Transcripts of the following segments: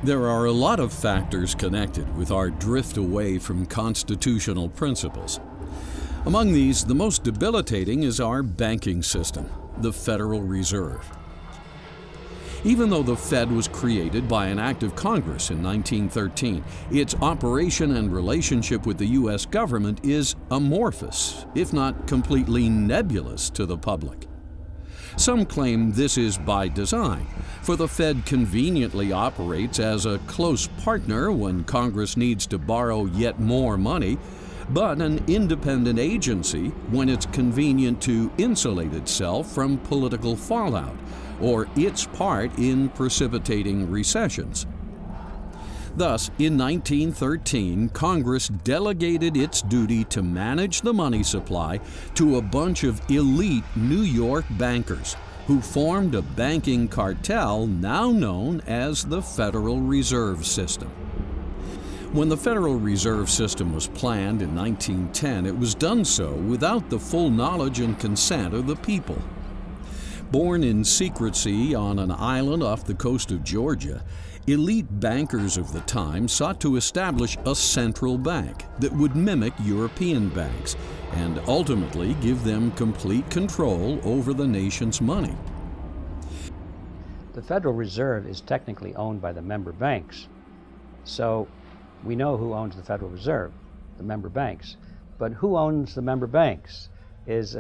There are a lot of factors connected with our drift away from constitutional principles. Among these, the most debilitating is our banking system, the Federal Reserve. Even though the Fed was created by an act of Congress in 1913, its operation and relationship with the U.S. government is amorphous, if not completely nebulous to the public. Some claim this is by design, for the Fed conveniently operates as a close partner when Congress needs to borrow yet more money, but an independent agency when it's convenient to insulate itself from political fallout or its part in precipitating recessions. Thus, in 1913, Congress delegated its duty to manage the money supply to a bunch of elite New York bankers who formed a banking cartel now known as the Federal Reserve System. When the Federal Reserve System was planned in 1910, it was done so without the full knowledge and consent of the people. Born in secrecy on an island off the coast of Georgia, elite bankers of the time sought to establish a central bank that would mimic European banks and ultimately give them complete control over the nation's money. The Federal Reserve is technically owned by the member banks. So we know who owns the Federal Reserve, the member banks. But who owns the member banks is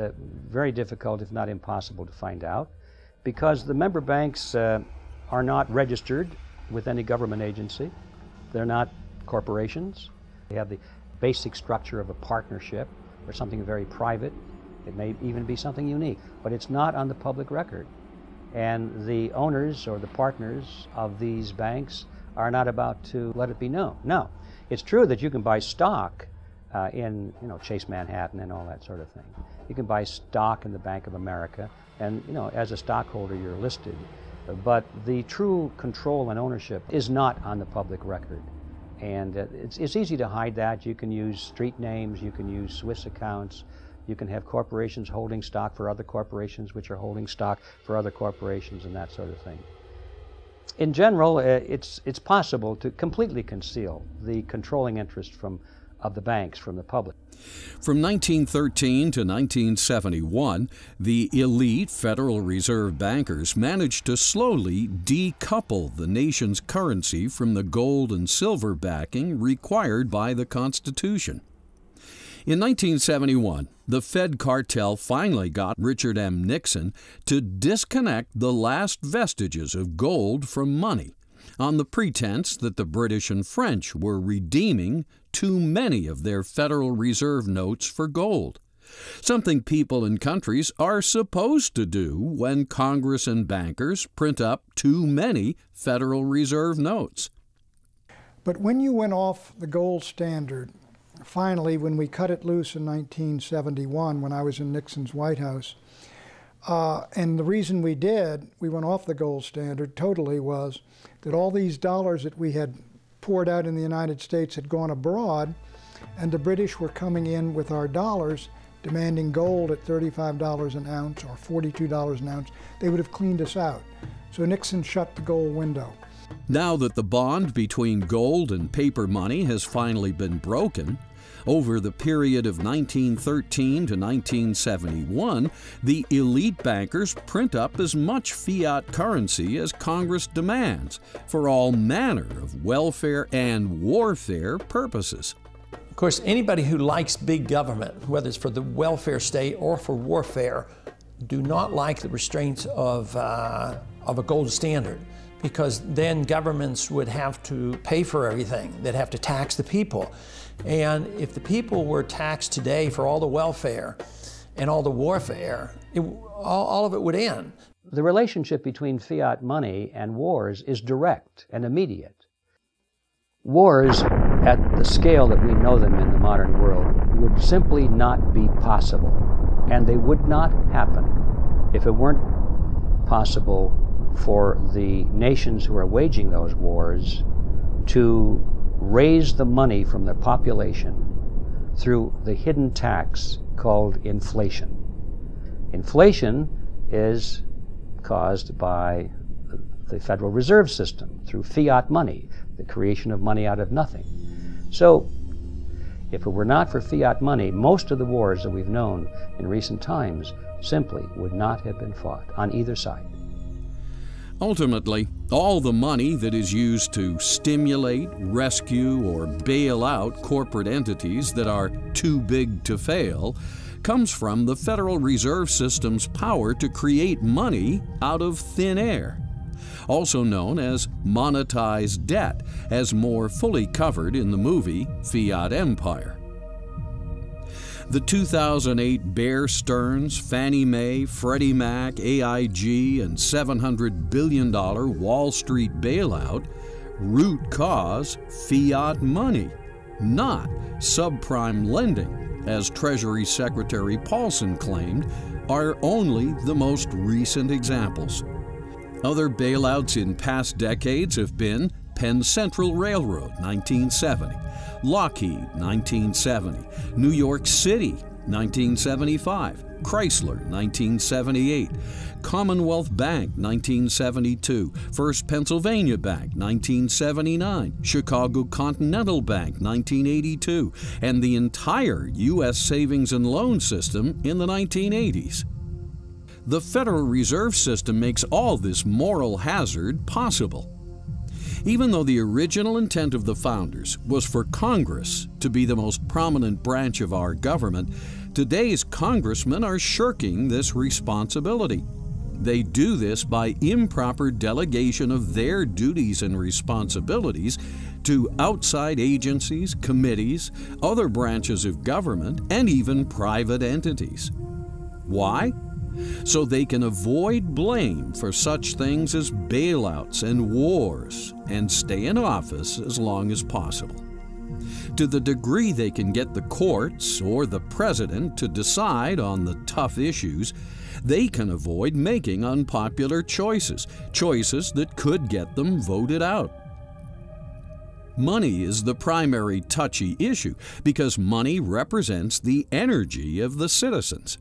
very difficult, if not impossible, to find out, because the member banks are not registered with any government agency. They're not corporations. They have the basic structure of a partnership or something very private. It may even be something unique, but it's not on the public record. And the owners or the partners of these banks are not about to let it be known. Now, it's true that you can buy stock in Chase Manhattan and all that sort of thing. You can buy stock in the Bank of America, and as a stockholder you're listed. But the true control and ownership is not on the public record. And it's easy to hide that. You can use street names, you can use Swiss accounts, you can have corporations holding stock for other corporations which are holding stock for other corporations and that sort of thing. In general, it's possible to completely conceal the controlling interest of the banks from the public. From 1913 to 1971, the elite Federal Reserve bankers managed to slowly decouple the nation's currency from the gold and silver backing required by the Constitution. In 1971, the Fed cartel finally got Richard M. Nixon to disconnect the last vestiges of gold from money, on the pretense that the British and French were redeeming too many of their Federal Reserve notes for gold, something people and countries are supposed to do when Congress and bankers print up too many Federal Reserve notes. But when you went off the gold standard, finally, when we cut it loose in 1971, when I was in Nixon's White House, and the reason we went off the gold standard totally, was that all these dollars that we had poured out in the United States had gone abroad, and the British were coming in with our dollars demanding gold at $35 an ounce or $42 an ounce. They would have cleaned us out. So Nixon shut the gold window. Now that the bond between gold and paper money has finally been broken, over the period of 1913 to 1971, the elite bankers print up as much fiat currency as Congress demands for all manner of welfare and warfare purposes. Of course, anybody who likes big government, whether it's for the welfare state or for warfare, do not like the restraints of a gold standard, because then governments would have to pay for everything. They'd have to tax the people. And if the people were taxed today for all the welfare and all the warfare, all of it would end. The relationship between fiat money and wars is direct and immediate. Wars at the scale that we know them in the modern world would simply not be possible, and they would not happen if it weren't possible for the nations who are waging those wars to raise the money from their population through the hidden tax called inflation. Inflation is caused by the Federal Reserve System, through fiat money, the creation of money out of nothing. So, if it were not for fiat money, most of the wars that we've known in recent times simply would not have been fought on either side. Ultimately, all the money that is used to stimulate, rescue, or bail out corporate entities that are too big to fail comes from the Federal Reserve System's power to create money out of thin air, also known as monetized debt, as more fully covered in the movie Fiat Empire. The 2008 Bear Stearns, Fannie Mae, Freddie Mac, AIG, and $700 billion Wall Street bailout root cause fiat money, not subprime lending, as Treasury Secretary Paulson claimed, are only the most recent examples. Other bailouts in past decades have been Penn Central Railroad, 1970, Lockheed, 1970, New York City, 1975, Chrysler, 1978, Commonwealth Bank, 1972, First Pennsylvania Bank, 1979, Chicago Continental Bank, 1982, and the entire U.S. savings and loan system in the 1980s. The Federal Reserve System makes all this moral hazard possible. Even though the original intent of the founders was for Congress to be the most prominent branch of our government, today's congressmen are shirking this responsibility. They do this by improper delegation of their duties and responsibilities to outside agencies, committees, other branches of government, and even private entities. Why? So they can avoid blame for such things as bailouts and wars and stay in office as long as possible. To the degree they can get the courts or the president to decide on the tough issues, they can avoid making unpopular choices that could get them voted out. Money is the primary touchy issue because money represents the energy of the citizens.